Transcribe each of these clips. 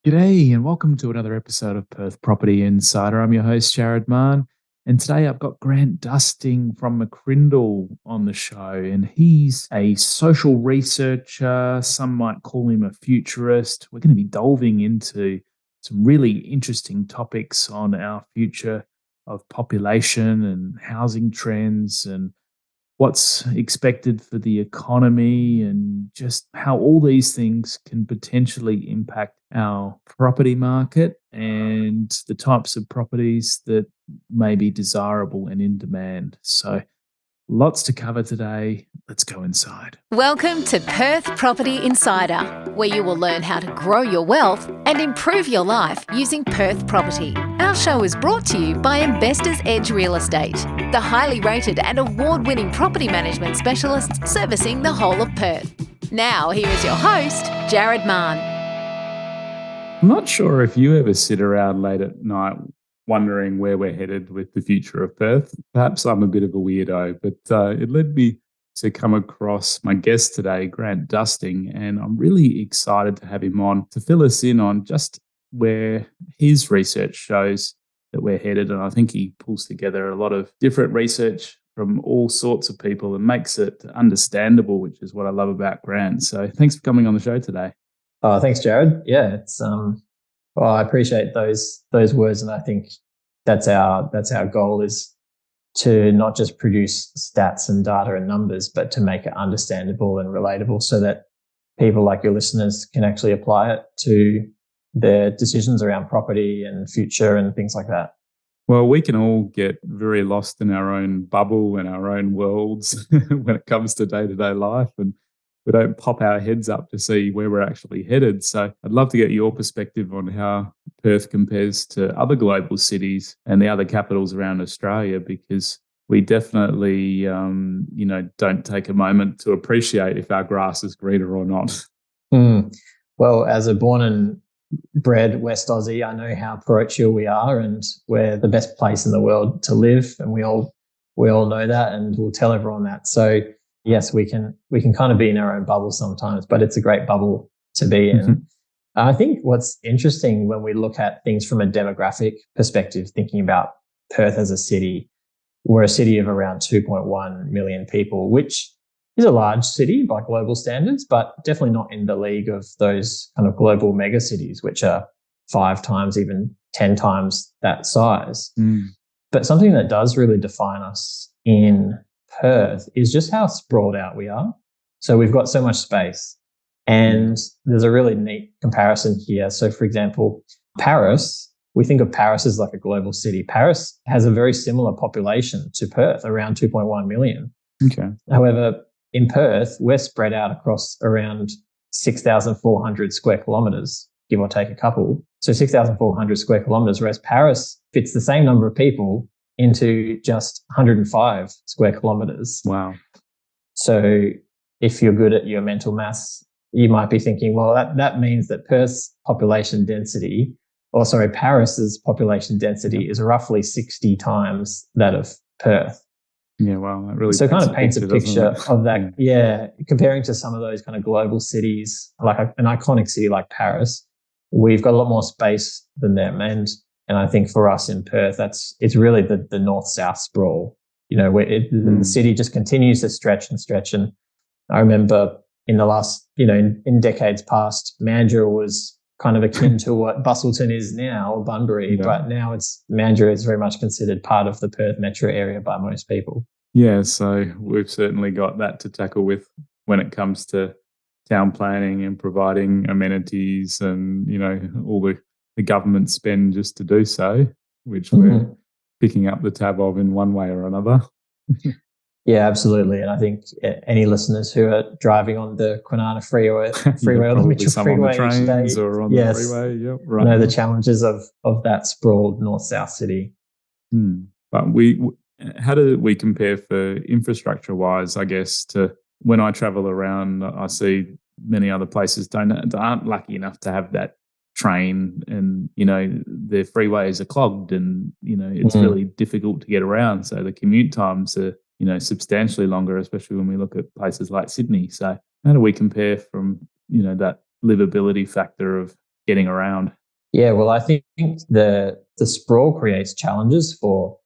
G'day, and welcome to another episode of Perth Property Insider. I'm your host, Jared Mann, and today I've got Grant Dusting from McCrindle on the show, and he's a social researcher. Some might call him a futurist. We're going to be delving into some really interesting topics on our future of population and housing trends and what's expected for the economy and just how all these things can potentially impact our property market and the types of properties that may be desirable and in demand. So, lots to cover today. Let's go inside. Welcome to Perth Property Insider, where you will learn how to grow your wealth and improve your life using Perth property. Our show is brought to you by Investors Edge Real Estate, the highly rated and award-winning property management specialists servicing the whole of Perth. Now, here is your host, Jared Mann. I'm not sure if you ever sit around late at night wondering where we're headed with the future of Perth. Perhaps I'm a bit of a weirdo, but it led me to come across my guest today, Grant Dusting, and I'm really excited to have him on to fill us in on just where his research shows that we're headed. And I think he pulls together a lot of different research from all sorts of people and makes it understandable, which is what I love about Grant. So thanks for coming on the show today. Oh, thanks, Jared. Yeah, it's well, I appreciate those words, and I think that's our goal, is to not just produce stats and data and numbers, but to make it understandable and relatable, so that people like your listeners can actually apply it to their decisions around property and future and things like that. Well, we can all get very lost in our own bubble and our own worlds when it comes to day-to-day life, and we don't pop our heads up to see where we're actually headed. So I'd love to get your perspective on how Perth compares to other global cities and the other capitals around Australia, because we definitely, don't take a moment to appreciate if our grass is greener or not. Well, as a born and bred West Aussie, I know how parochial we are, and we're the best place in the world to live, and we all know that, and we'll tell everyone that. So yes, we can kind of be in our own bubble sometimes, but it's a great bubble to be in. Mm-hmm. I think what's interesting when we look at things from a demographic perspective, thinking about Perth as a city, we're a city of around 2.1 million people, which is a large city by global standards, but definitely not in the league of those kind of global mega cities, which are 5 times, even 10 times that size. But something that does really define us in Perth is just how sprawled out we are. So we've got so much space, and there's a really neat comparison here. So for example, Paris, we think of Paris as like a global city. Paris has a very similar population to Perth, around 2.1 million. Okay. However, in Perth, we're spread out across around 6,400 square kilometres, give or take a couple. So 6,400 square kilometres, whereas Paris fits the same number of people into just 105 square kilometres. Wow. So if you're good at your mental maths, you might be thinking, well, that means that Paris's population density is roughly 60 times that of Perth. Yeah, wow. That really so kind of paints a picture of that. Yeah, comparing to some of those kind of global cities, like an iconic city like Paris, we've got a lot more space than them. And I think for us in Perth, it's really the north-south sprawl, where the city just continues to stretch and stretch. And I remember in the last, in decades past, Mandurah was kind of akin to what Busselton is now, or Bunbury, but now Mandurah is very much considered part of the Perth metro area by most people. Yeah, so we've certainly got that to tackle with when it comes to town planning and providing amenities and, all the government spend just to do so, which we're picking up the tab of in one way or another. Yeah, absolutely. And I think any listeners who are driving on the Kwinana freeway or the Mitchell Freeway on the trains or on the freeway, right. Know the challenges of that sprawled north-south city. But how do we compare for infrastructure-wise, I guess, to when I travel around? I see many other places aren't lucky enough to have that train, and their freeways are clogged, and it's really difficult to get around, so the commute times are substantially longer, especially when we look at places like Sydney. So how do we compare from that livability factor of getting around? Yeah, well, I think the sprawl creates challenges for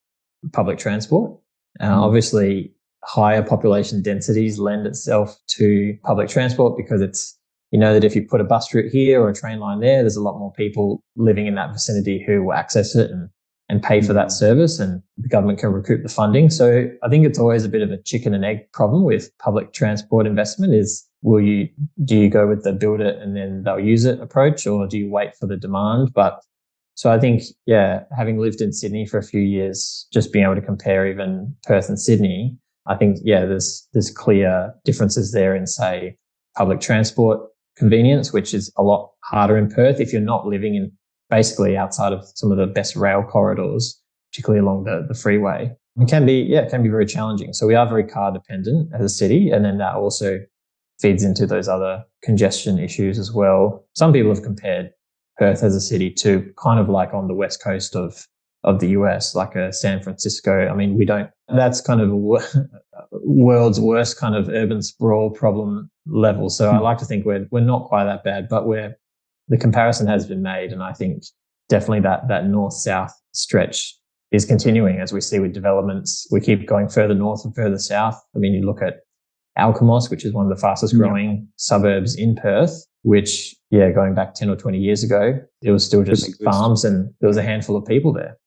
public transport. Obviously, higher population densities lend itself to public transport because it's, you know, that if you put a bus route here or a train line there, there's a lot more people living in that vicinity who will access it and pay for that service, and the government can recoup the funding. So I think it's always a bit of a chicken and egg problem with public transport investment is, do you go with the build it and then they'll use it approach, or do you wait for the demand? But so I think, yeah, having lived in Sydney for a few years, just being able to compare even Perth and Sydney, I think, yeah, there's clear differences there in, say, public transport convenience, which is a lot harder in Perth if you're not living in basically outside of some of the best rail corridors, particularly along the freeway. It can be very challenging. So we are very car dependent as a city, and then that also feeds into those other congestion issues as well. Some people have compared Perth as a city to kind of like on the west coast of the US, like a San Francisco. I mean, that's kind of a world's worst kind of urban sprawl problem level. So I like to think we're not quite that bad, but the comparison has been made. And I think definitely that north-south stretch is continuing as we see with developments. We keep going further north and further south. I mean, you look at Alkimos, which is one of the fastest growing suburbs in Perth, which, going back 10 or 20 years ago, it was still just farms and there was a handful of people there.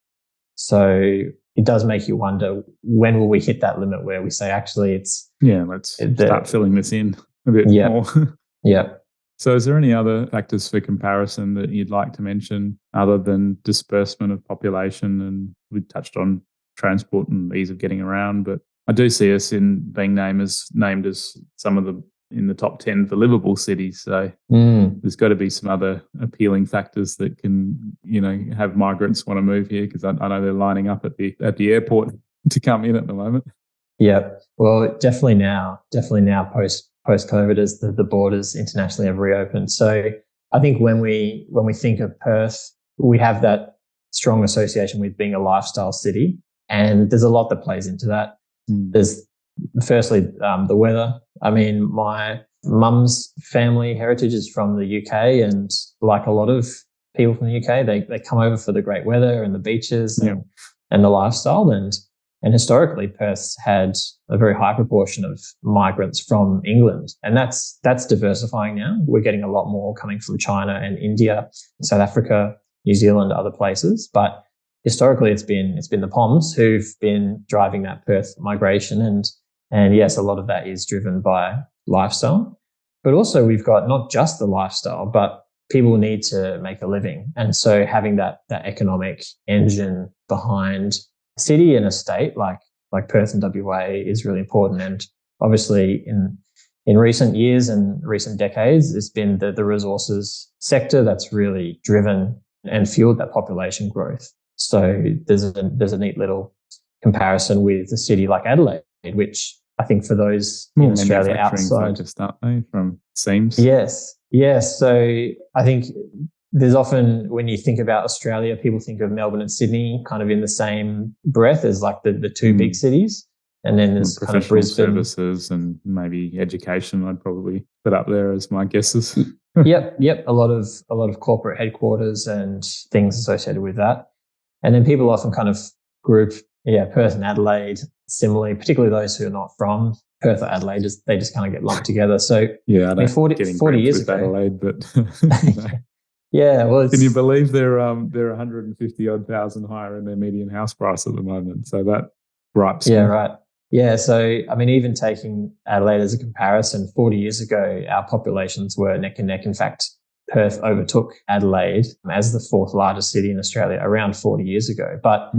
So it does make you wonder, when will we hit that limit where we say, actually, let's start filling this in a bit more. Yeah. So is there any other factors for comparison that you'd like to mention other than disbursement of population? And we touched on transport and ease of getting around, but I do see us in being named as some of the in the top 10 for livable cities. So there's got to be some other appealing factors that can, have migrants want to move here, because I know they're lining up at the airport to come in at the moment. Yeah. Well, definitely now post-COVID, as the borders internationally have reopened. So I think when we think of Perth, we have that strong association with being a lifestyle city, and there's a lot that plays into that. There's firstly the weather. I mean, my mum's family heritage is from the UK, and like a lot of people from the UK, they come over for the great weather and the beaches and the lifestyle. And historically, Perth's had a very high proportion of migrants from England, and that's diversifying now. We're getting a lot more coming from China and India, South Africa, New Zealand, other places. But historically, it's been the Poms who've been driving that Perth migration, and yes, a lot of that is driven by lifestyle. But also, we've got not just the lifestyle, but people need to make a living, and so having that economic engine behind city and a state like Perth and WA is really important. And obviously in recent years and recent decades, it's been the resources sector that's really driven and fueled that population growth. So there's a neat little comparison with a city like Adelaide, which I think for those in Australia outside, just aren't they, from seams? Yes. So I think there's often, when you think about Australia, people think of Melbourne and Sydney kind of in the same breath as like the two big cities. And then there's kind of Brisbane. Services and maybe education, I'd probably put up there as my guesses. Yep. A lot of corporate headquarters and things associated with that. And then people often kind of group, Perth and Adelaide similarly, particularly those who are not from Perth or Adelaide, they just kind of get lumped together. So I don't 40 years ago. Adelaide, but Yeah, well, can you believe they're 150 odd thousand higher in their median house price at the moment? So that gripes me. Yeah, right. Yeah, so I mean, even taking Adelaide as a comparison, 40 years ago, our populations were neck and neck. In fact, Perth overtook Adelaide as the fourth largest city in Australia around 40 years ago. But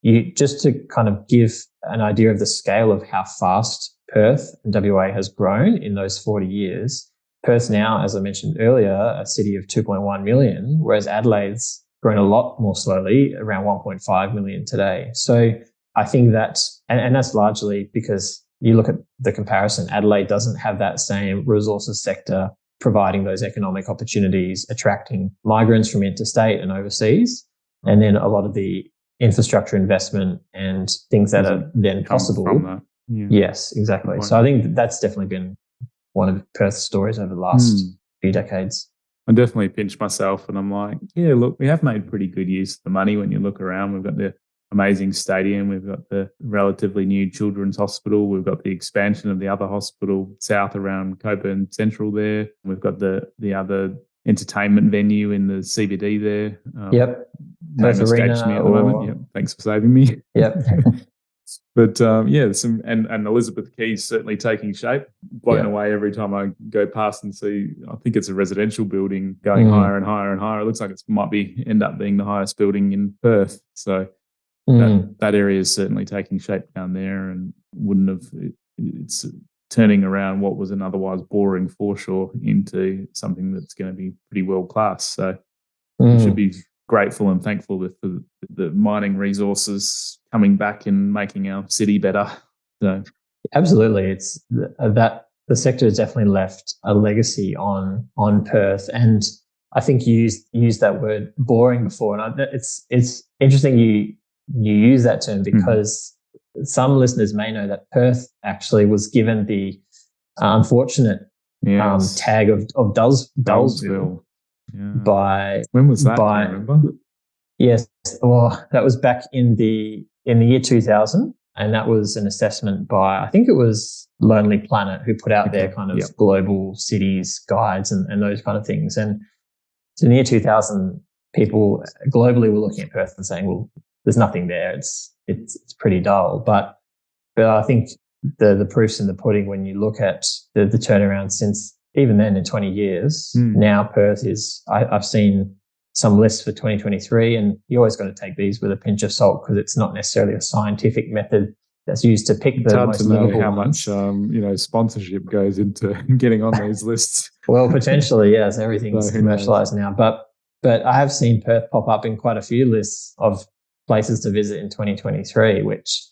you just to kind of give an idea of the scale of how fast Perth and WA has grown in those 40 years. Perth now, as I mentioned earlier, a city of 2.1 million, whereas Adelaide's grown a lot more slowly, around 1.5 million today. So I think that's largely because you look at the comparison, Adelaide doesn't have that same resources sector providing those economic opportunities, attracting migrants from interstate and overseas, and then a lot of the infrastructure investment and things that are then possible. From that. Yeah. Yes, exactly. So I think that's definitely been one of Perth's stories over the last few decades. I definitely pinch myself and I'm like, yeah, look, we have made pretty good use of the money when you look around. We've got the amazing stadium, we've got the relatively new children's hospital, we've got the expansion of the other hospital south around Coburn Central there. We've got the other entertainment venue in the CBD there. Yep. Name Perth escapes Arena me at the moment. or Yep. Thanks for saving me. yep. But yeah, and Elizabeth Quay's certainly taking shape. Blown Yep. away every time I go past and see. I think it's a residential building going higher and higher and higher. It looks like it might end up being the highest building in Perth. So that area is certainly taking shape down there, and wouldn't have. It's turning around what was an otherwise boring foreshore into something that's going to be pretty world class. So we should be grateful and thankful with the mining resources coming back and making our city better. So absolutely, it's that the sector has definitely left a legacy on Perth, and I think you used that word boring before, and it's interesting you use that term because some listeners may know that Perth actually was given the unfortunate tag of Dullsville. Yeah. By when was that? Do you remember? Yes, well, that was back in the year 2000, and that was an assessment by, I think it was Lonely Planet, who put out their kind of global cities guides and those kind of things. And so in the year 2000, people globally were looking at Perth and saying, well, there's nothing there. It's pretty dull. But I think the proof's in the pudding when you look at the turnaround since even then in 20 years. Now Perth is, I've seen some lists for 2023, and you always got to take these with a pinch of salt because it's not necessarily a scientific method that's used to pick the most livable how ones. much sponsorship goes into getting on these lists. Well, potentially, yes, everything's commercialized now. But I have seen Perth pop up in quite a few lists of places to visit in 2023, which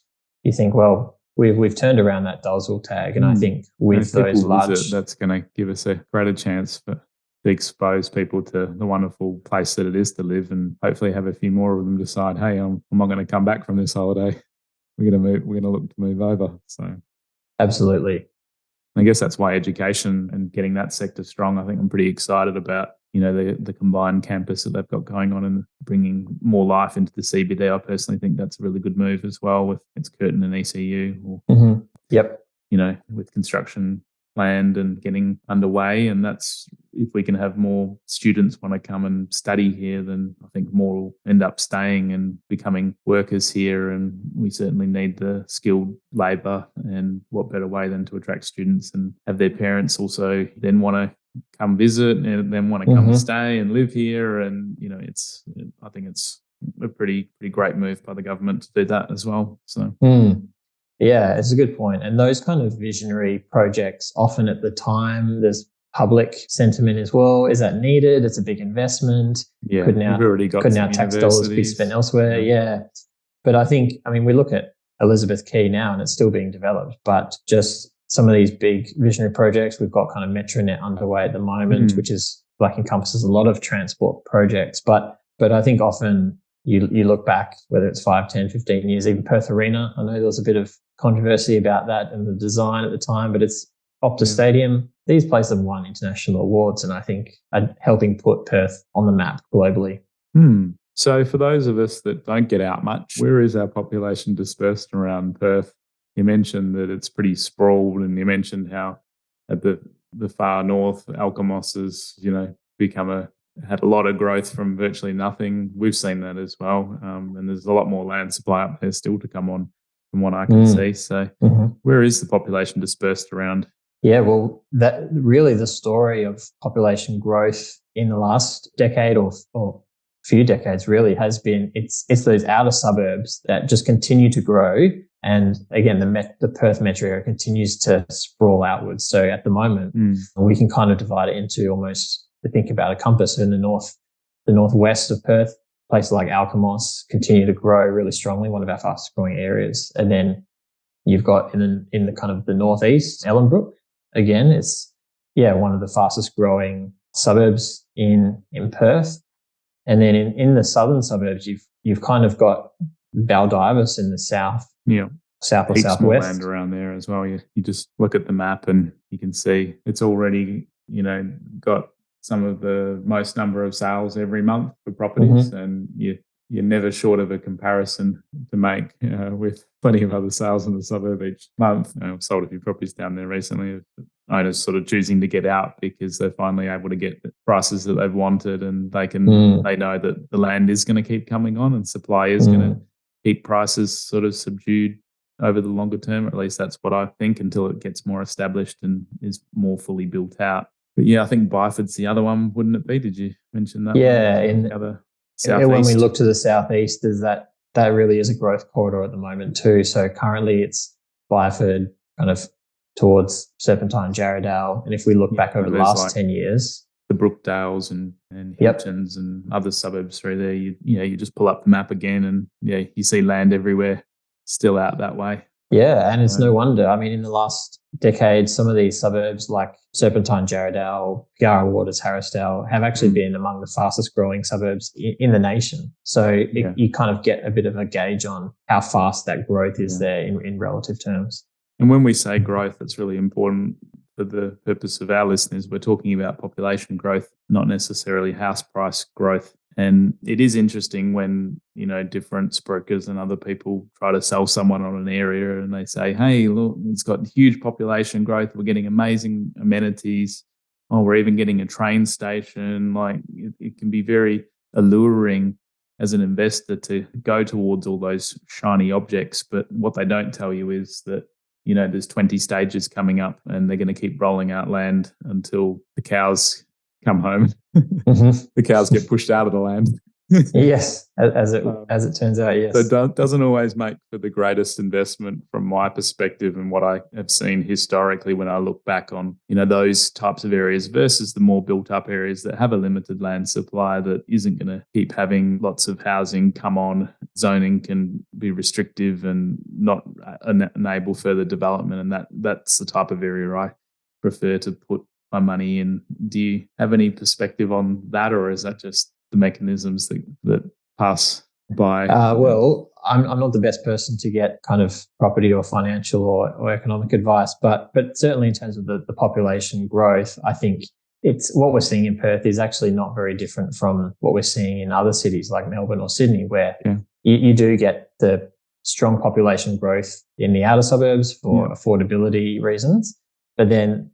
you think, well, we've turned around that Dullsville tag, and I think with those large, that's going to give us a greater chance to expose people to the wonderful place that it is to live, and hopefully have a few more of them decide, hey, I'm not going to come back from this holiday. We're going to look to move over. So, absolutely. I guess that's why education and getting that sector strong. I think I'm pretty excited about the combined campus that they've got going on and bringing more life into the CBD. I personally think that's a really good move as well with its Curtin and ECU. Yep. With construction planned and getting underway, and that's if we can have more students want to come and study here, then I think more will end up staying and becoming workers here, and we certainly need the skilled labour, and what better way than to attract students and have their parents also then want to come visit and then want to come and stay and live here. And I think it's a pretty great move by the government to do that as well. So yeah, it's a good point. And those kind of visionary projects, often at the time, there's public sentiment as well. Is that needed? It's a big investment. Yeah, could now tax dollars be spent elsewhere? Yeah. But I think, we look at Elizabeth Quay now and it's still being developed, but just some of these big visionary projects, we've got kind of Metronet underway at the moment, which is encompasses a lot of transport projects. But I think often you look back, whether it's 5, 10, 15 years, even Perth Arena, I know there was a bit of controversy about that and the design at the time, but it's Optus Stadium. These places have won international awards, and I think are helping put Perth on the map globally. So for those of us that don't get out much, where is our population dispersed around Perth? You mentioned that it's pretty sprawled, and you mentioned how at the far north, Alkimos has, had a lot of growth from virtually nothing. We've seen that as well. And there's a lot more land supply up there still to come on from what I can see. So where is the population dispersed around? Yeah, well, that really the story of population growth in the last decade or few decades really has been, it's those outer suburbs that just continue to grow. And again, the Perth metro area continues to sprawl outwards. So at the moment, we can kind of divide it into almost, to think about a compass. In the northwest of Perth, places like Alkimos continue to grow really strongly, one of our fastest growing areas. And then you've got in the kind of the northeast, Ellenbrook, again, it's one of the fastest growing suburbs in Perth. And then in the southern suburbs, you've kind of got Baldivis in the south. Yeah. South or Heaps southwest. More land around there as well. You just look at the map and you can see it's already, got some of the most number of sales every month for properties, Mm-hmm. and you're never short of a comparison to make with plenty of other sales in the suburb each month. I've sold a few properties down there recently. Owners sort of choosing to get out because they're finally able to get the prices that they've wanted, and they know that the land is going to keep coming on, and supply is going to keep prices sort of subdued over the longer term. At least that's what I think, until it gets more established and is more fully built out. But yeah, I think Byford's the other one, wouldn't it be? Did you mention that? Yeah, in the other southeast. When we look to the southeast, is that really is a growth corridor at the moment too. So currently it's Byford, kind of towards Serpentine, Jarrahdale, and if we look back over the last 10 years, the Brookdales and Hiltons and other suburbs through there, you just pull up the map again, and you see land everywhere still out that way. Yeah, and it's no wonder. I mean, in the last decade, some of these suburbs like Serpentine, Jarrahdale, Yarra Waters, Harrisdale have actually been among the fastest growing suburbs in the nation. So you kind of get a bit of a gauge on how fast that growth is there in relative terms. And when we say growth, it's really important for the purpose of our listeners. We're talking about population growth, not necessarily house price growth. And it is interesting when, different brokers and other people try to sell someone on an area and they say, hey, look, it's got huge population growth. We're getting amazing amenities. Oh, we're even getting a train station. Like it can be very alluring as an investor to go towards all those shiny objects. But what they don't tell you is that, there's 20 stages coming up and they're going to keep rolling out land until the cows come home. The cows get pushed out of the land. Yes, as it turns out, yes. So it doesn't always make for the greatest investment from my perspective, and what I have seen historically when I look back on, those types of areas versus the more built up areas that have a limited land supply that isn't going to keep having lots of housing come on. Zoning can be restrictive and not enable further development, and that's the type of area I prefer to put my money in. Do you have any perspective on that, or is that just the mechanisms that pass by? Well, I'm not the best person to get kind of property or financial or economic advice, but certainly in terms of the population growth, I think it's what we're seeing in Perth is actually not very different from what we're seeing in other cities like Melbourne or Sydney, where you do get the strong population growth in the outer suburbs for affordability reasons, but then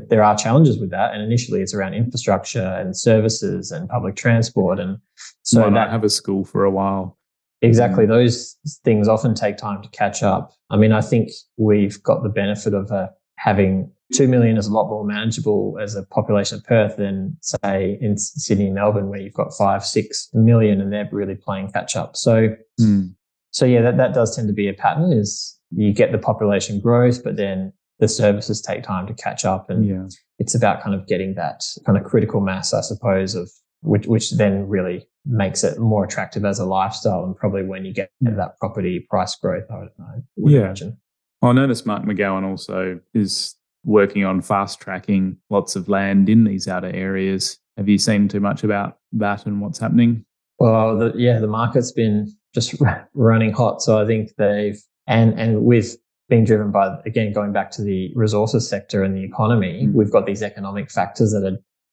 there are challenges with that, and initially it's around infrastructure and services and public transport, and so might not have a school for a while. Exactly, those things often take time to catch up. I mean, I think we've got the benefit of having 2 million is a lot more manageable as a population of Perth than, say, in Sydney and Melbourne, where you've got 5-6 million, and they're really playing catch up. So that does tend to be a pattern. Is you get the population growth, but then the services take time to catch up, and it's about kind of getting that kind of critical mass, I suppose, of which then really makes it more attractive as a lifestyle, and probably when you get that property price growth, I would imagine. I noticed Mark McGowan also is working on fast tracking lots of land in these outer areas. Have you seen too much about that and what's happening? Well, the market's been just running hot, so I think they've and with being driven by, again, going back to the resources sector and the economy, we've got these economic factors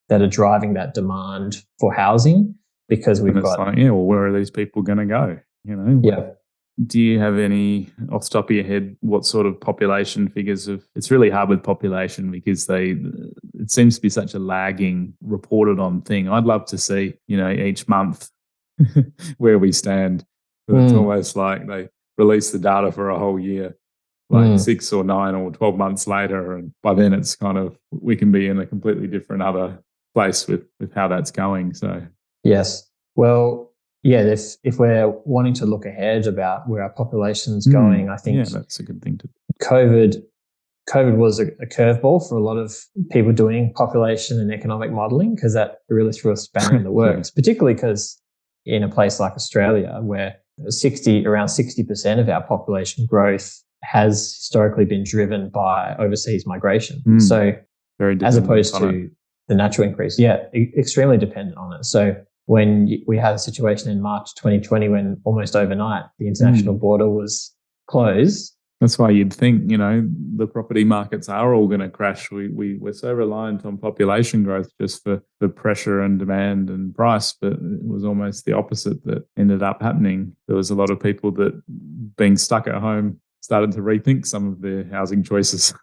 that are driving that demand for housing, because we've got where are these people going to go? Do you have any off the top of your head what sort of population figures of? It's really hard with population because it seems to be such a lagging reported on thing. I'd love to see each month where we stand, but it's almost like they release the data for a whole year. 6 or 9 or 12 months later, and by then it's kind of, we can be in a completely different other place with how that's going. So yes, well, if we're wanting to look ahead about where our population's going, I think that's a good thing to. COVID was a curveball for a lot of people doing population and economic modelling, because that really threw a spanner in the works, particularly because in a place like Australia, where around 60% of our population growth has historically been driven by overseas migration. So as opposed to the natural increase, extremely dependent on it. So when we had a situation in March 2020 when almost overnight the international border was closed, That's why you'd think, the property markets are all going to crash. We're so reliant on population growth just for the pressure and demand and price, but it was almost the opposite that ended up happening. There was a lot of people that, being stuck at home, started to rethink some of their housing choices.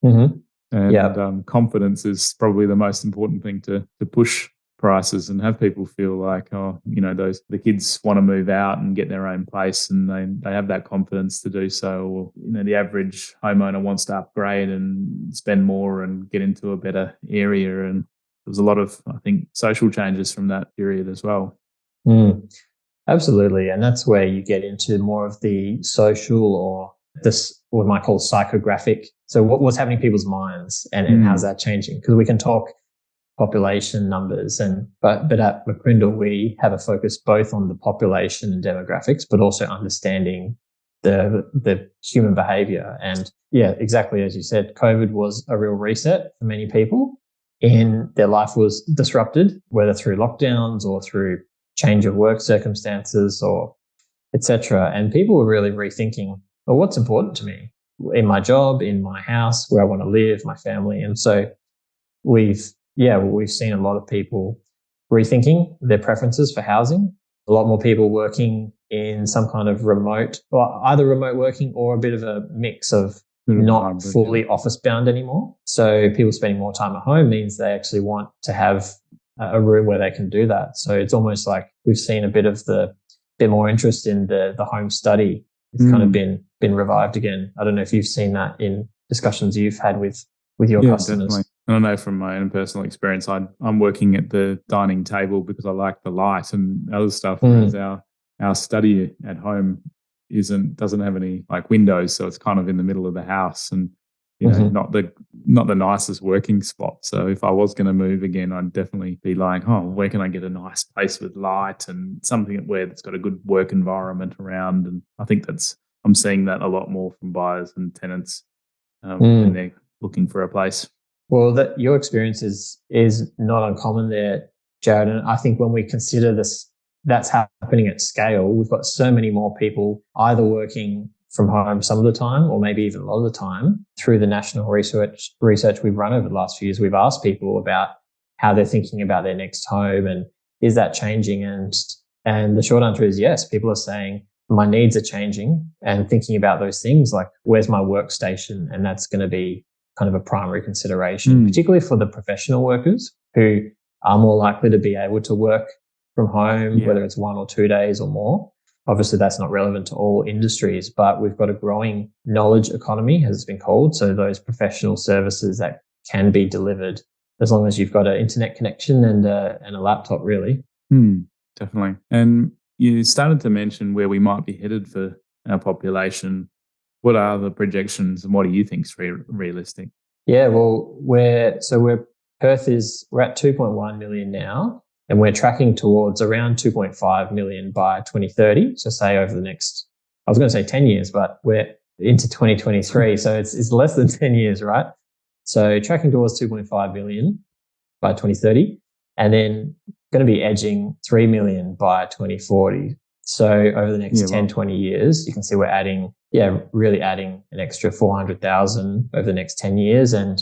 Mm-hmm. And confidence is probably the most important thing to push prices and have people feel like, the kids want to move out and get their own place, and they have that confidence to do so. Or, the average homeowner wants to upgrade and spend more and get into a better area. And there was a lot of, I think, social changes from that period as well. Absolutely. And that's where you get into more of the social, or this, what we might call psychographic. So what's happening in people's minds, and how's that changing? Because we can talk population numbers, but at McCrindle we have a focus both on the population and demographics, but also understanding the human behavior. And yeah, exactly as you said, COVID was a real reset for many people, and their life was disrupted, whether through lockdowns or through change of work circumstances or etc. And people were really rethinking, well, what's important to me in my job, in my house, where I want to live, my family. And so we've seen a lot of people rethinking their preferences for housing, a lot more people working in some kind of remote, or either remote working or a bit of a mix of not fully office bound anymore. So people spending more time at home means they actually want to have a room where they can do that. So it's almost like we've seen a bit more interest in the home study. It's kind of been revived again. I don't know if you've seen that in discussions you've had with your customers. Definitely. And I know from my own personal experience, I'm working at the dining table because I like the light and other stuff. Whereas our study at home doesn't have any like windows, so it's kind of in the middle of the house, and not the nicest working spot. So if I was going to move again, I'd definitely be like, where can I get a nice place with light and something where it's got a good work environment around? And I think I'm seeing that a lot more from buyers and tenants when they're looking for a place. Well, your experience is not uncommon there, Jared. And I think when we consider this, that's happening at scale. We've got so many more people either working from home some of the time, or maybe even a lot of the time. Through the national research we've run over the last few years, we've asked people about how they're thinking about their next home, and is that changing? And the short answer is yes. People are saying my needs are changing, and thinking about those things like, where's my workstation? And that's going to be kind of a primary consideration, particularly for the professional workers who are more likely to be able to work from home, whether it's 1 or 2 days or more. Obviously, that's not relevant to all industries, but we've got a growing knowledge economy, as it's been called. So those professional services that can be delivered as long as you've got an internet connection and a laptop, really. Definitely. And you started to mention where we might be headed for our population. What are the projections, and what do you think is realistic? Yeah, well, we're at 2.1 million now, and we're tracking towards around 2.5 million by 2030. So say over the next, I was going to say 10 years, but we're into 2023. So it's less than 10 years, right? So tracking towards 2.5 million by 2030, and then going to be edging 3 million by 2040. So over the next 20 years, you can see we're really adding an extra 400,000 over the next 10 years and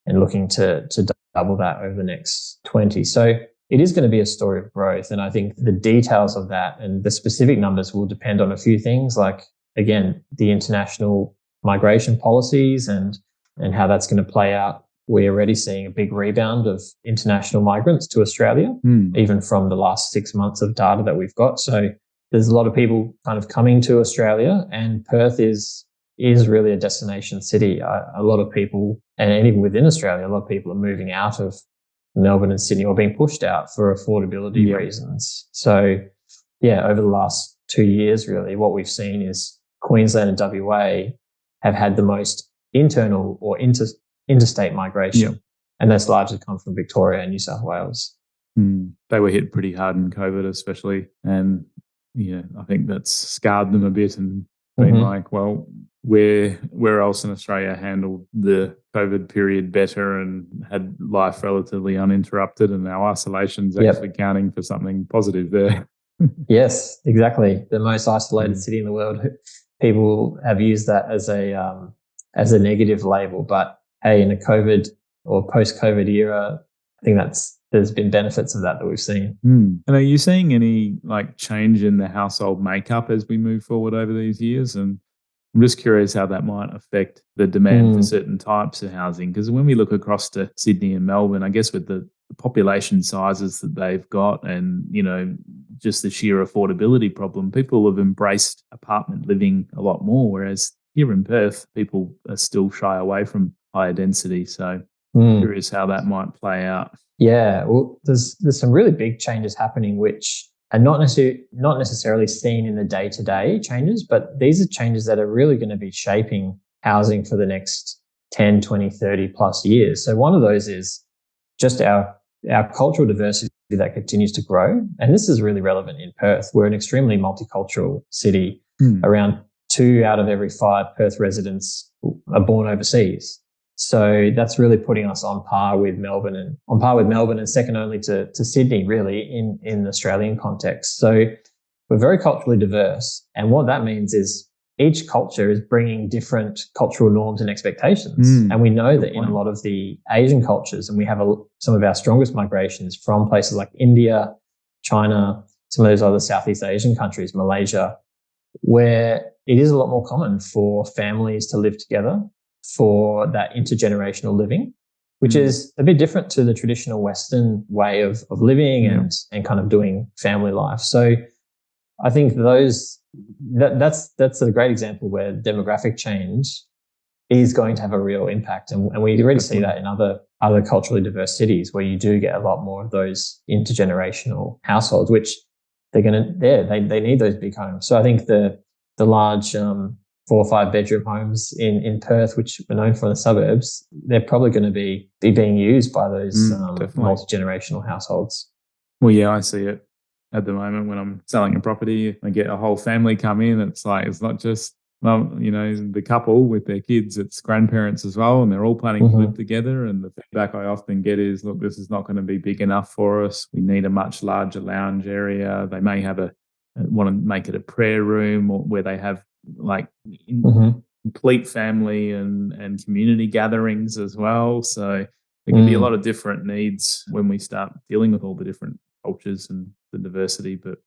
looking to double that over the next 20. So it is going to be a story of growth. And I think the details of that and the specific numbers will depend on a few things, like, again, the international migration policies and how that's going to play out. We're already seeing a big rebound of international migrants to Australia, even from the last 6 months of data that we've got. So there's a lot of people kind of coming to Australia, and Perth is really a destination city. A lot of people, and even within Australia, a lot of people are moving out of Melbourne and Sydney, or being pushed out for affordability reasons. So over the last 2 years, really, what we've seen is Queensland and WA have had the most internal or interstate migration, and that's largely come from Victoria and New South Wales. They were hit pretty hard in COVID, especially, and I think that's scarred them a bit, and been like, well, where else in Australia handled the COVID period better and had life relatively uninterrupted, and our isolation's actually counting for something positive there. Yes, exactly. The most isolated city in the world. people have used that as a negative label. But hey, in a COVID or post-COVID era, I think there's been benefits of that we've seen. And are you seeing any like change in the household makeup as we move forward over these years? And I'm just curious how that might affect the demand for certain types of housing. Because when we look across to Sydney and Melbourne, I guess with the population sizes that they've got and, just the sheer affordability problem, people have embraced apartment living a lot more. Whereas here in Perth, people are still shy away from higher density. So curious how that might play out. Yeah, well, there's some really big changes happening, which are not necessarily seen in the day-to-day changes, but these are changes that are really going to be shaping housing for the next 10, 20, 30 plus years. So one of those is just our cultural diversity that continues to grow. And this is really relevant in Perth. We're an extremely multicultural city. Around 2 out of every 5 Perth residents are born overseas. So that's really putting us on par with Melbourne and second only to Sydney, really, in the Australian context. So we're very culturally diverse. And what that means is each culture is bringing different cultural norms and expectations. And we know that in a lot of the Asian cultures, and we have some of our strongest migrations from places like India, China, some of those other Southeast Asian countries, Malaysia, where it is a lot more common for families to live together, for that intergenerational living, which is a bit different to the traditional Western way of living and kind of doing family life. So I think that's a great example where demographic change is going to have a real impact. And we already see that in other culturally diverse cities where you do get a lot more of those intergenerational households, which they need those big homes. So I think the large 4 or 5 bedroom homes in Perth, which are known for the suburbs, they're probably going to be being used by those multi-generational households. Well, yeah, I see it at the moment when I'm selling a property. I get a whole family come in. It's not just the couple with their kids, it's grandparents as well, and they're all planning to live together. And the feedback I often get is, look, this is not going to be big enough for us. We need a much larger lounge area. They may want to make it a prayer room, or where they have complete family and community gatherings as well. So there can be a lot of different needs when we start dealing with all the different cultures and the diversity, but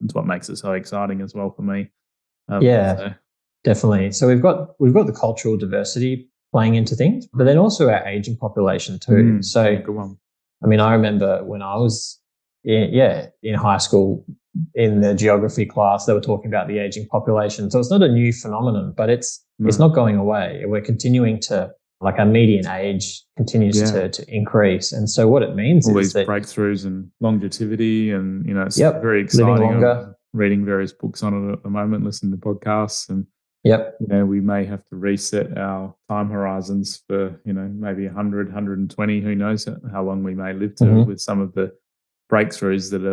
it's what makes it so exciting as well for me. Definitely. So we've got the cultural diversity playing into things, but then also our aging population too. Good one. I mean, I remember when I was in high school, in the geography class, they were talking about the aging population. So it's not a new phenomenon, but it's not going away. We're continuing to, our median age continues to increase. And so what it means all is these that breakthroughs and longevity, and it's very exciting. Living longer. I'm reading various books on it at the moment, listening to podcasts, and we may have to reset our time horizons for maybe 100, 120. Who knows how long we may live to with some of the breakthroughs that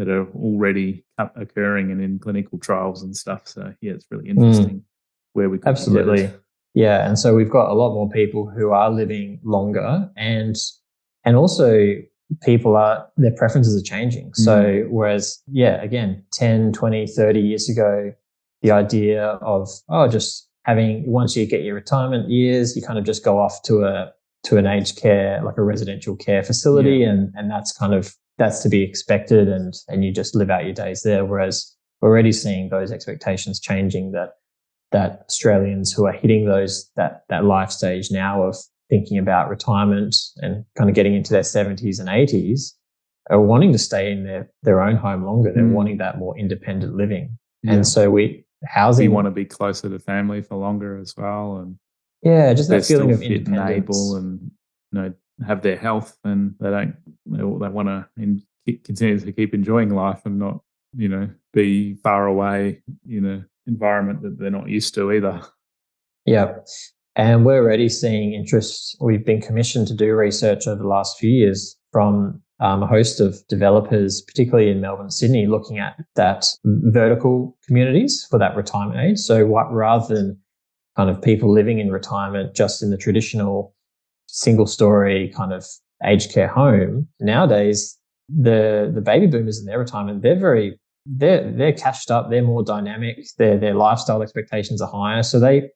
are already occurring and in clinical trials and stuff. So it's really interesting where we could absolutely. Yeah, and so we've got a lot more people who are living longer, and also their preferences are changing. So whereas, again, 10, 20, 30 years ago, the idea of, just having, once you get your retirement years, you kind of just go off to an aged care, like a residential care facility, and that's to be expected, and you just live out your days there. Whereas we're already seeing those expectations changing, that Australians who are hitting that life stage now of thinking about retirement and kind of getting into their 70s and 80s are wanting to stay in their own home longer. They're wanting that more independent living. And so we want to be closer to family for longer as well. And just that feeling of independence. Able and have their health, and they want to continue to keep enjoying life and not be far away in an environment that they're not used to either. And we're already seeing interest. We've been commissioned to do research over the last few years from a host of developers, particularly in Melbourne and Sydney, looking at that vertical communities for that retirement age. So rather than kind of people living in retirement just in the traditional single-story kind of aged care home, nowadays the baby boomers in their retirement, they're very they're cashed up, they're more dynamic, their lifestyle expectations are higher. So they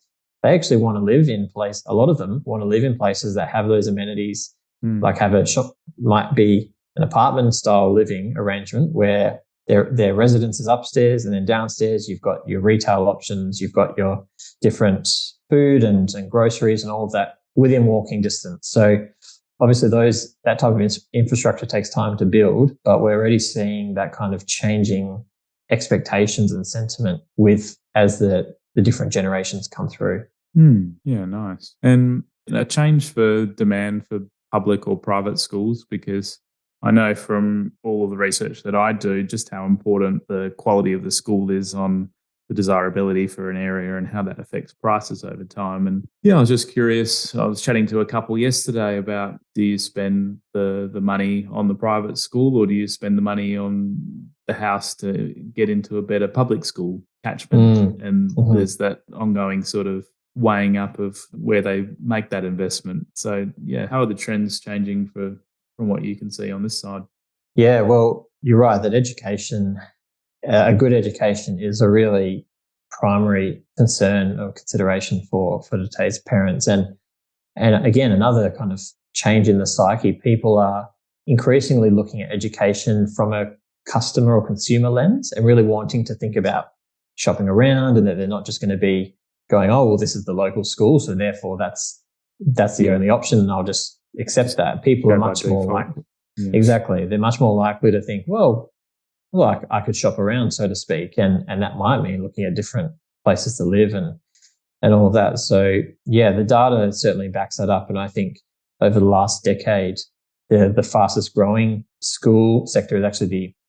actually want to live in a lot of them want to live in places that have those amenities, like have a shop, might be an apartment style living arrangement where their residence is upstairs, and then downstairs you've got your retail options, you've got your different food and groceries and all of that within walking distance. So obviously that type of infrastructure takes time to build, but we're already seeing that kind of changing expectations and sentiment as the different generations come through. Yeah, nice. And a change for demand for public or private schools, because I know from all of the research that I do just how important the quality of the school is on the desirability for an area and how that affects prices over time. And yeah, I was just curious. I was chatting to a couple yesterday about, do you spend the money on the private school, or do you spend the money on the house to get into a better public school catchment? And there's that ongoing sort of weighing up of where they make that investment. So yeah, how are the trends changing from what you can see on this side? Yeah, well, you're right that education, a good education, is a really primary concern or consideration for today's parents. And again, another kind of change in the psyche. People are increasingly looking at education from a customer or consumer lens and really wanting to think about shopping around, and that they're not just going to be going, oh, well, this is the local school, so therefore that's the only option, and I'll just accept that. People are much more likely. Exactly. They're much more likely to think, well, I could shop around, so to speak, and that might mean looking at different places to live and all of that. So yeah, the data certainly backs that up. And I think over the last decade, the fastest growing school sector is actually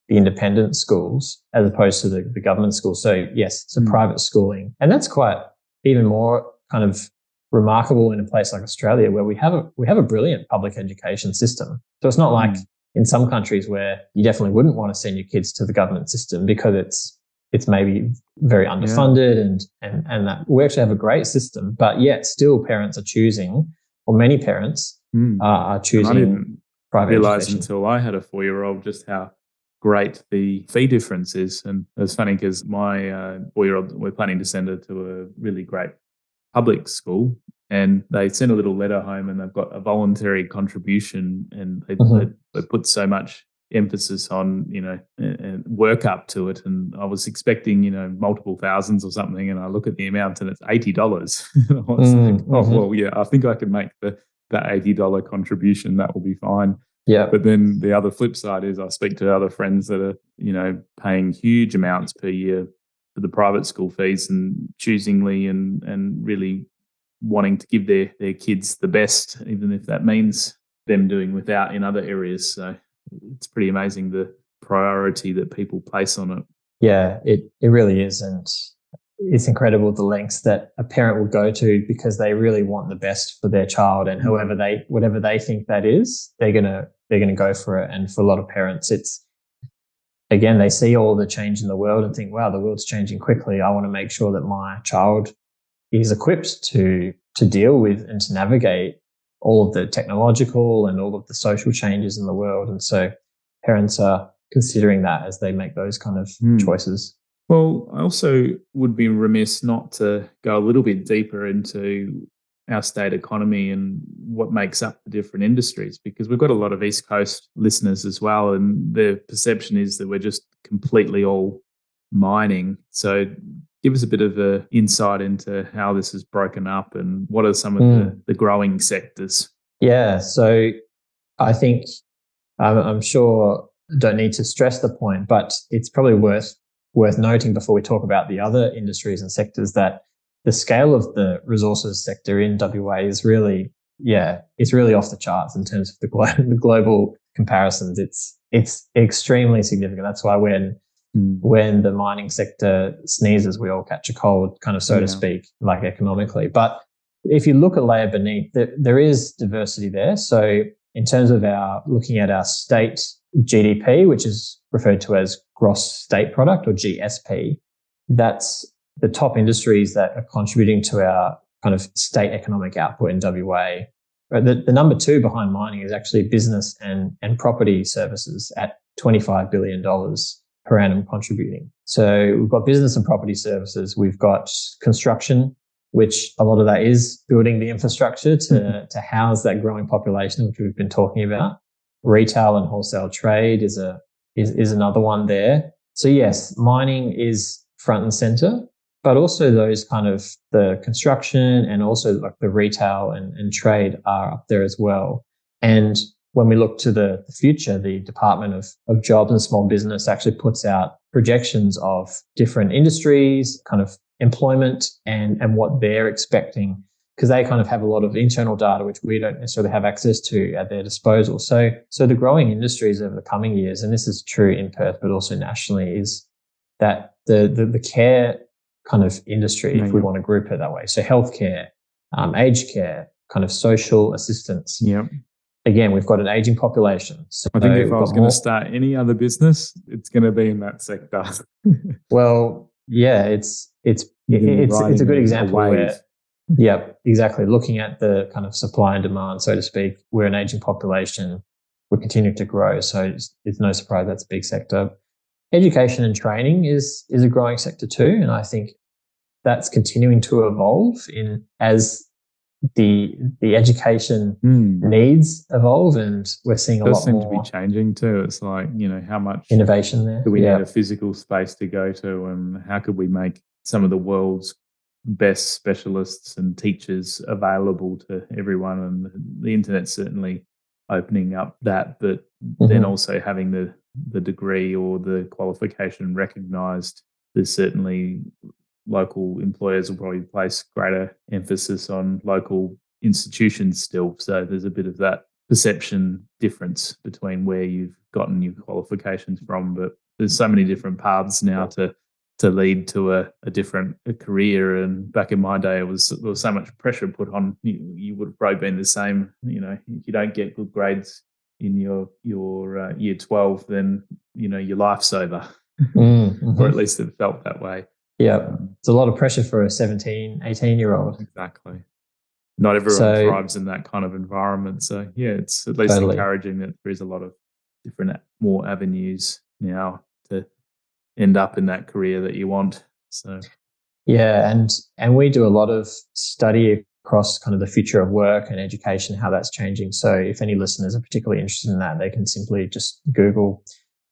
the independent schools as opposed to the government schools. So yes, so private schooling. And that's quite even more kind of remarkable in a place like Australia, where we have a brilliant public education system. So it's not like in some countries where you definitely wouldn't want to send your kids to the government system because it's maybe very underfunded and that we actually have a great system, but yet still parents are choosing, or many parents are choosing private realize education. Until I had a 4-year-old just how great the fee difference is. And it's funny because my 4-year-old, we're planning to send her to a really great public school, and they send a little letter home and they've got a voluntary contribution, and they put so much emphasis on, and work up to it. And I was expecting, multiple thousands or something, and I look at the amount and it's $80. And I was like, well, yeah, I think I can make that $80 contribution. That will be fine. Yeah. But then the other flip side is I speak to other friends that are, paying huge amounts per year for the private school fees, and choosingly and really wanting to give their kids the best, even if that means them doing without in other areas. So it's pretty amazing the priority that people place on it. Yeah, it really is. And it's incredible the lengths that a parent will go to because they really want the best for their child, and whatever they think that is, they're gonna go for it. And for a lot of parents, it's, again, they see all the change in the world and think, wow, the world's changing quickly. I want to make sure that my child is equipped to deal with and to navigate all of the technological and all of the social changes in the world. And so parents are considering that as they make those kind of choices. Well, I also would be remiss not to go a little bit deeper into our state economy and what makes up the different industries, because we've got a lot of East Coast listeners as well, and their perception is that we're just completely all mining. So give us a bit of an insight into how this is broken up and what are some of the growing sectors. Yeah, so I think I'm sure I don't need to stress the point, but it's probably worth noting before we talk about the other industries and sectors that the scale of the resources sector in WA is really, it's really off the charts in terms of the global comparisons. It's extremely significant. That's why when the mining sector sneezes, we all catch a cold, kind of, so to speak, like economically. But if you look at layer beneath, there is diversity there. So in terms of looking at our state GDP, which is referred to as gross state product, or GSP, that's the top industries that are contributing to our kind of state economic output in WA. The number 2 behind mining is actually business and property services at $25 billion. per annum contributing. So we've got business and property services. We've got construction, which a lot of that is building the infrastructure to house that growing population, which we've been talking about. Retail and wholesale trade is another one there. So yes, mining is front and center, but also those kind of the construction and also like the retail and trade are up there as well. And when we look to the future, the Department of Jobs and Small Business actually puts out projections of different industries, kind of employment and what they're expecting, because they kind of have a lot of internal data which we don't necessarily have access to at their disposal. So the growing industries over the coming years, and this is true in Perth but also nationally, is that the care kind of industry, if we want to group it that way. So healthcare, aged care, kind of social assistance. Yep. Again, we've got an aging population. So I think if I was going to start any other business, it's going to be in that sector. Well, yeah, it's a good example where, yeah, exactly. Looking at the kind of supply and demand, so to speak, we're an aging population. We're continuing to grow. So it's no surprise that's a big sector. Education and training is a growing sector too. And I think that's continuing to evolve as the education needs evolve, and we're seeing a lot more. It seems to be changing too. It's like, how much innovation there. Do we need a physical space to go to, and how could we make some of the world's best specialists and teachers available to everyone? And the internet's certainly opening up that, but then also having the degree or the qualification recognised. There's certainly local employers will probably place greater emphasis on local institutions still. So there's a bit of that perception difference between where you've gotten your qualifications from. But there's so many different paths now to lead to a different career. And back in my day, there was so much pressure put on you would have probably been the same. If you don't get good grades in your year 12, then your life's over. Or at least it felt that way. Yeah, it's a lot of pressure for a 17, 18-year-old. Exactly. Not everyone thrives in that kind of environment. So, yeah, it's at least encouraging that there is a lot of different, more avenues now to end up in that career that you want. So, yeah, and we do a lot of study across kind of the future of work and education, how that's changing. So if any listeners are particularly interested in that, they can simply just Google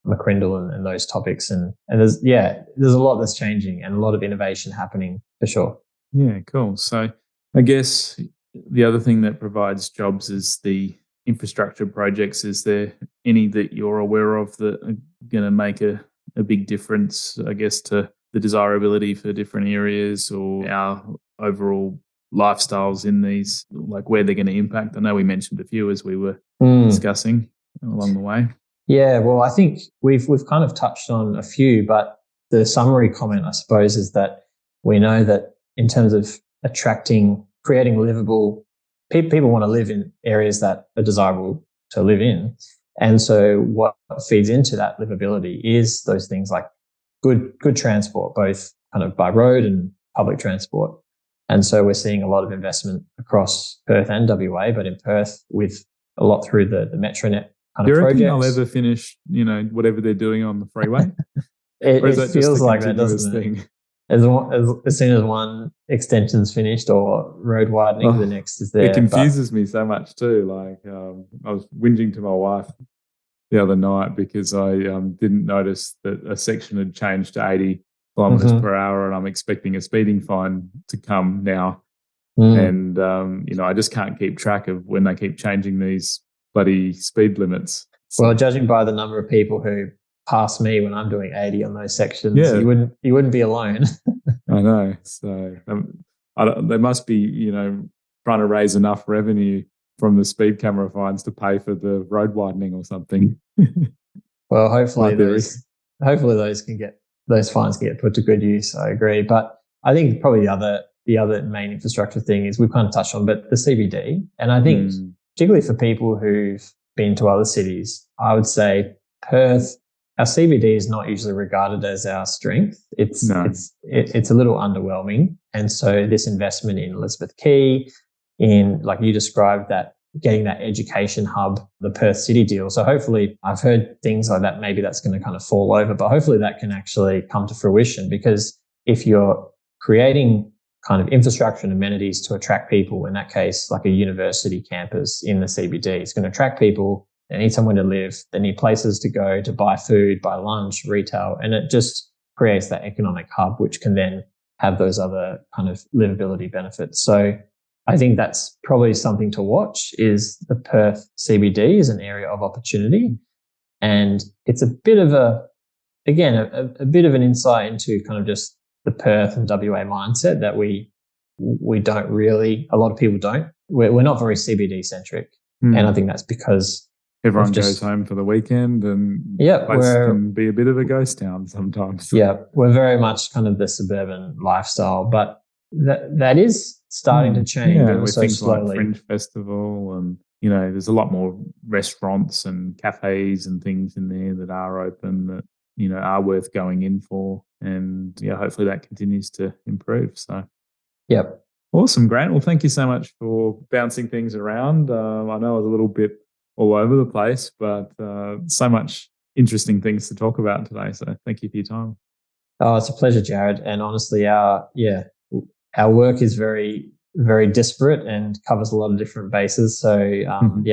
McCrindle and those topics, and there's a lot that's changing and a lot of innovation happening for sure. Yeah, cool. So I guess the other thing that provides jobs is the infrastructure projects. Is there any that you're aware of that are going to make a big difference, I guess, to the desirability for different areas or our overall lifestyles in these, like where they're going to impact? I know we mentioned a few as we were discussing along the way. Yeah, well, I think we've kind of touched on a few, but the summary comment, I suppose, is that we know that in terms of creating livable, people want to live in areas that are desirable to live in. And so what feeds into that livability is those things like good transport, both kind of by road and public transport. And so we're seeing a lot of investment across Perth and WA, but in Perth with a lot through the Metronet kind of projects. Do you reckon they'll ever finish, whatever they're doing on the freeway? It feels like that, doesn't it? As soon as one extension's finished or road widening, the next is there. It confuses me so much too. Like I was whinging to my wife the other night because I didn't notice that a section had changed to 80 kilometers per hour, and I'm expecting a speeding fine to come now. And I just can't keep track of when they keep changing these bloody speed limits. Well, judging by the number of people who pass me when I'm doing 80 on those sections, you wouldn't be alone. I know. So they must be, trying to raise enough revenue from the speed camera fines to pay for the road widening or something. Well, hopefully those fines can get put to good use. I agree, but I think probably the other main infrastructure thing is we've kind of touched on, but the CBD, and I think. Particularly for people who've been to other cities, I would say Perth, our CBD is not usually regarded as our strength. It's a little underwhelming. And so this investment in Elizabeth Quay, in like you described, that getting that education hub, the Perth City deal. So hopefully, I've heard things like that. Maybe that's going to kind of fall over, but hopefully that can actually come to fruition, because if you're creating kind of infrastructure and amenities to attract people, in that case, like a university campus in the CBD, it's going to attract people. They need somewhere to live. They need places to go to buy food, buy lunch, retail, and it just creates that economic hub, which can then have those other kind of livability benefits. So I think that's probably something to watch, is the Perth CBD is an area of opportunity. And it's a bit of a bit of an insight into kind of just the Perth and WA mindset that we don't really, a lot of people don't. We're not very CBD centric. And I think that's because everyone goes home for the weekend, and places can be a bit of a ghost town sometimes. Yeah, we're very much kind of the suburban lifestyle, but that is starting to change. Yeah, with so things slowly. like Fringe Festival, and there's a lot more restaurants and cafes and things in there that are open that are worth going in for, and hopefully that continues to improve. So, yep, awesome, Grant. Well, thank you so much for bouncing things around. I know I was a little bit all over the place, but so much interesting things to talk about today. So thank you for your time. Oh, it's a pleasure, Jared. And honestly, our work is very, very disparate and covers a lot of different bases. So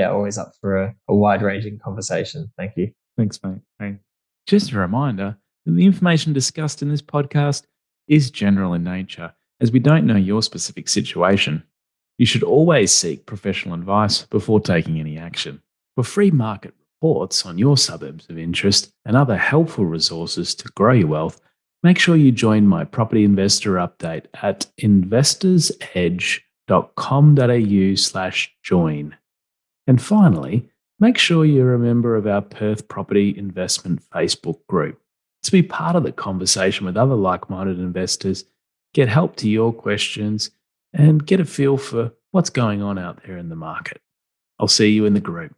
always up for a wide-ranging conversation. Thank you. Thanks, mate. Hey. Just a reminder that the information discussed in this podcast is general in nature, as we don't know your specific situation. You should always seek professional advice before taking any action. For free market reports on your suburbs of interest and other helpful resources to grow your wealth, make sure you join my property investor update at investorsedge.com.au/join. And finally, make sure you're a member of our Perth Property Investment Facebook group to be part of the conversation with other like-minded investors, get help to your questions, and get a feel for what's going on out there in the market. I'll see you in the group.